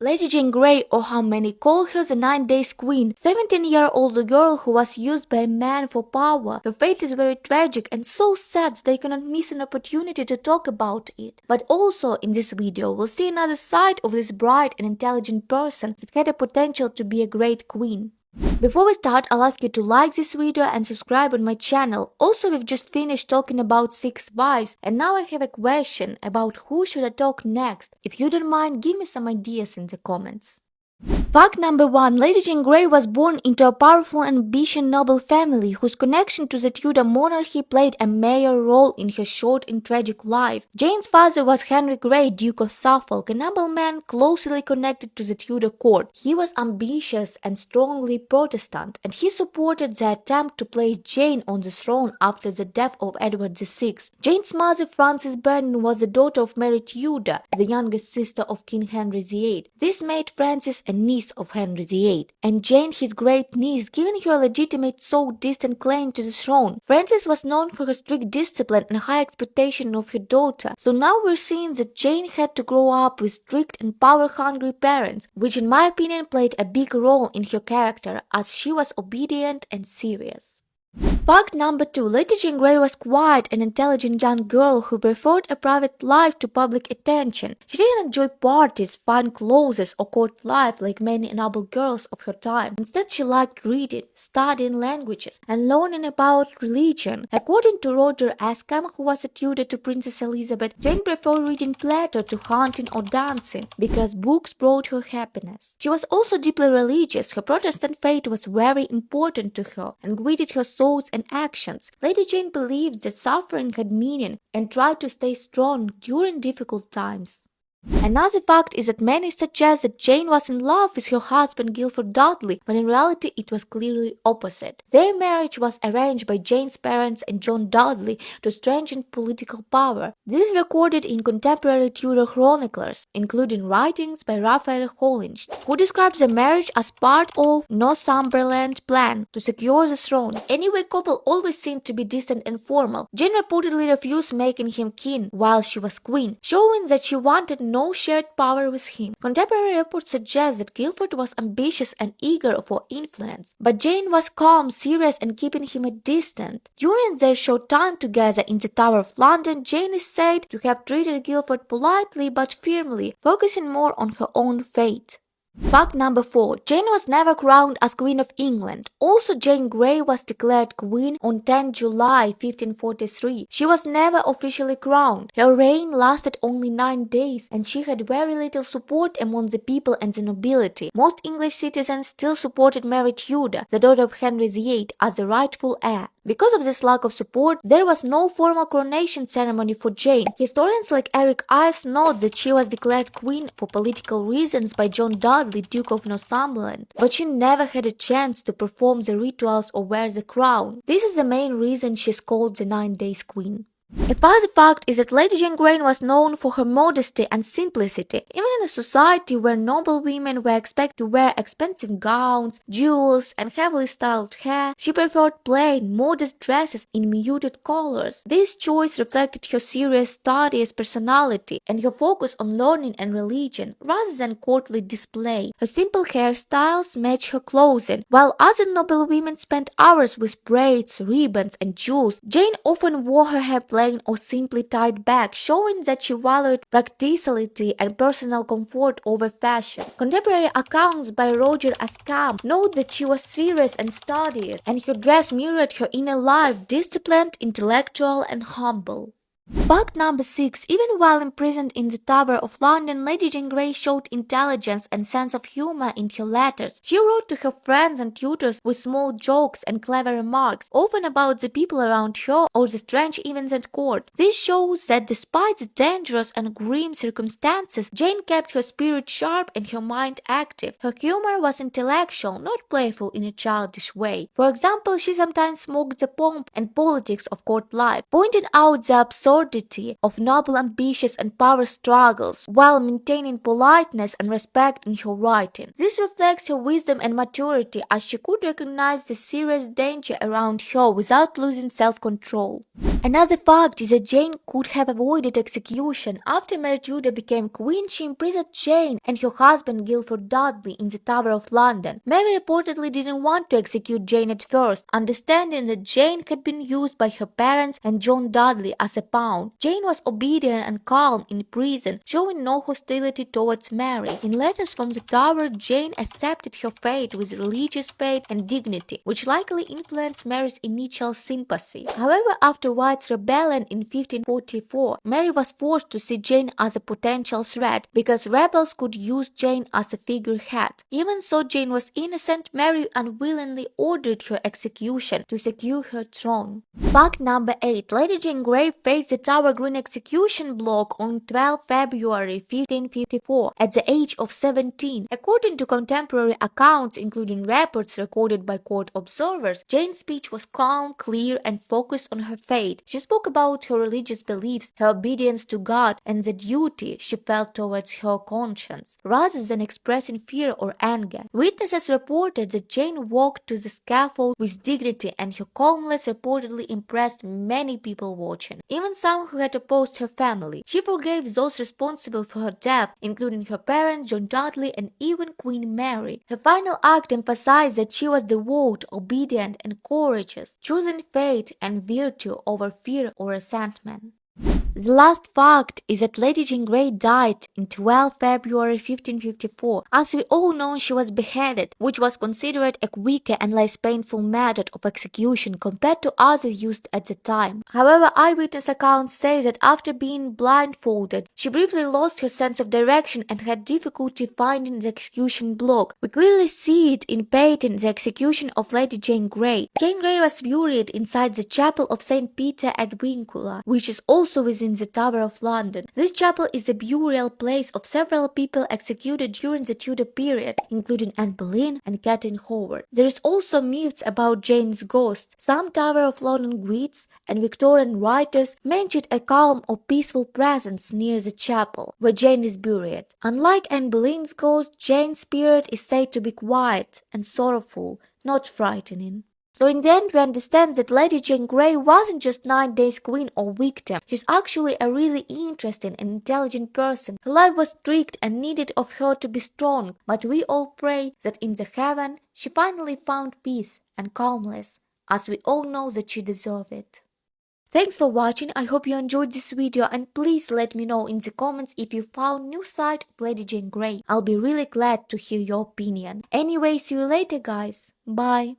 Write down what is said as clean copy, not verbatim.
Lady Jane Grey, or how many call her the 9 Days Queen, 17-year-old girl who was used by a man for power. Her fate is very tragic and so sad they cannot miss an opportunity to talk about it. But also in this video we'll see another side of this bright and intelligent person that had a potential to be a great queen. Before we start, I'll ask you to like this video and subscribe on my channel. Also, we've just finished talking about 6 wives and now I have a question about who should I talk next. If you don't mind, give me some ideas in the comments. Fact number 1. Lady Jane Grey was born into a powerful and ambitious noble family whose connection to the Tudor monarchy played a major role in her short and tragic life. Jane's father was Henry Grey, Duke of Suffolk, a nobleman closely connected to the Tudor court. He was ambitious and strongly Protestant, and he supported the attempt to place Jane on the throne after the death of Edward VI. Jane's mother, Frances Brandon, was the daughter of Mary Tudor, the youngest sister of King Henry VIII. This made Frances a niece of Henry VIII, and Jane his great-niece, giving her a legitimate so distant claim to the throne. Frances was known for her strict discipline and high expectation of her daughter, so now we're seeing that Jane had to grow up with strict and power-hungry parents, which in my opinion played a big role in her character, as she was obedient and serious. Fact number 2. Lady Jane Grey was quite an intelligent young girl who preferred a private life to public attention. She didn't enjoy parties, fine clothes, or court life like many noble girls of her time. Instead, she liked reading, studying languages, and learning about religion. According to Roger Ascham, who was a tutor to Princess Elizabeth, Jane preferred reading Plato to hunting or dancing because books brought her happiness. She was also deeply religious. Her Protestant faith was very important to her and guided her thoughts and actions. Lady Jane believed that suffering had meaning and tried to stay strong during difficult times. Another fact is that many suggest that Jane was in love with her husband Guilford Dudley, but in reality it was clearly opposite. Their marriage was arranged by Jane's parents and John Dudley to strengthen political power. This is recorded in contemporary Tudor chroniclers, including writings by Raphael Hollinge, who describes the marriage as part of Northumberland's plan to secure the throne. Anyway, couple always seemed to be distant and formal. Jane reportedly refused making him king while she was queen, showing that she wanted no shared power with him. Contemporary reports suggest that Guilford was ambitious and eager for influence, but Jane was calm, serious, and keeping him at distance. During their short time together in the Tower of London, Jane is said to have treated Guilford politely but firmly, focusing more on her own fate. Fact number 4. Jane was never crowned as Queen of England. Also, Jane Grey was declared Queen on 10 July 1543. She was never officially crowned. Her reign lasted only 9 days and she had very little support among the people and the nobility. Most English citizens still supported Mary Tudor, the daughter of Henry VIII, as the rightful heir. Because of this lack of support, there was no formal coronation ceremony for Jane. Historians like Eric Ives note that she was declared queen for political reasons by John Dudley, Duke of Northumberland, but she never had a chance to perform the rituals or wear the crown. This is the main reason she's called the 9 Days Queen. A further fact is that Lady Jane Grey was known for her modesty and simplicity. Even in a society where noble women were expected to wear expensive gowns, jewels, and heavily styled hair, she preferred plain, modest dresses in muted colors. This choice reflected her serious, studious personality and her focus on learning and religion, rather than courtly display. Her simple hairstyles matched her clothing. While other noble women spent hours with braids, ribbons, and jewels, Jane often wore her hair plain or simply tied back, showing that she valued practicality and personal comfort over fashion. Contemporary accounts by Roger Ascham note that she was serious and studious, and her dress mirrored her inner life, disciplined, intellectual, and humble. Fact number 6. Even while imprisoned in the Tower of London, Lady Jane Grey showed intelligence and sense of humor in her letters. She wrote to her friends and tutors with small jokes and clever remarks, often about the people around her or the strange events at court. This shows that despite the dangerous and grim circumstances, Jane kept her spirit sharp and her mind active. Her humor was intellectual, not playful in a childish way. For example, she sometimes mocked the pomp and politics of court life, pointing out the absurd absurdity of noble ambitions and power struggles while maintaining politeness and respect in her writing. This reflects her wisdom and maturity as she could recognize the serious danger around her without losing self-control. Another fact is that Jane could have avoided execution. After Mary Tudor became queen, she imprisoned Jane and her husband Guilford Dudley in the Tower of London. Mary reportedly didn't want to execute Jane at first, understanding that Jane had been used by her parents and John Dudley as a pawn. Jane was obedient and calm in prison, showing no hostility towards Mary. In letters from the Tower, Jane accepted her fate with religious faith and dignity, which likely influenced Mary's initial sympathy. However, after White's rebellion in 1544, Mary was forced to see Jane as a potential threat because rebels could use Jane as a figurehead. Even though Jane was innocent, Mary unwillingly ordered her execution to secure her throne. Fact number 8. Lady Jane Grey faced the Tower Green execution block on 12 February 1554 at the age of 17. According to contemporary accounts, including reports recorded by court observers, Jane's speech was calm, clear, and focused on her fate. She spoke about her religious beliefs, her obedience to God, and the duty she felt towards her conscience, rather than expressing fear or anger. Witnesses reported that Jane walked to the scaffold with dignity, and her calmness reportedly impressed many people watching, even some who had opposed her family. She forgave those responsible for her death, including her parents, John Dudley, and even Queen Mary. Her final act emphasized that she was devout, obedient, and courageous, choosing faith and virtue over fear or resentment. The last fact is that Lady Jane Grey died in 12 February 1554. As we all know, she was beheaded, which was considered a quicker and less painful method of execution compared to others used at the time. However, eyewitness accounts say that after being blindfolded, she briefly lost her sense of direction and had difficulty finding the execution block. We clearly see it in painting The Execution of Lady Jane Grey. Jane Grey was buried inside the chapel of St. Peter at Wincula, which is also within the Tower of London. This chapel is the burial place of several people executed during the Tudor period, including Anne Boleyn and Catherine Howard. There is also myths about Jane's ghost. Some Tower of London guides and Victorian writers mentioned a calm or peaceful presence near the chapel where Jane is buried. Unlike Anne Boleyn's ghost, Jane's spirit is said to be quiet and sorrowful, not frightening. So in the end, we understand that Lady Jane Grey wasn't just 9 days queen or victim. She's actually a really interesting and intelligent person. Her life was strict and needed of her to be strong, but we all pray that in the heaven she finally found peace and calmness, as we all know that she deserved it. Thanks for watching. I hope you enjoyed this video, and please let me know in the comments if you found new side of Lady Jane Grey. I'll be really glad to hear your opinion. Anyway, see you later guys. Bye.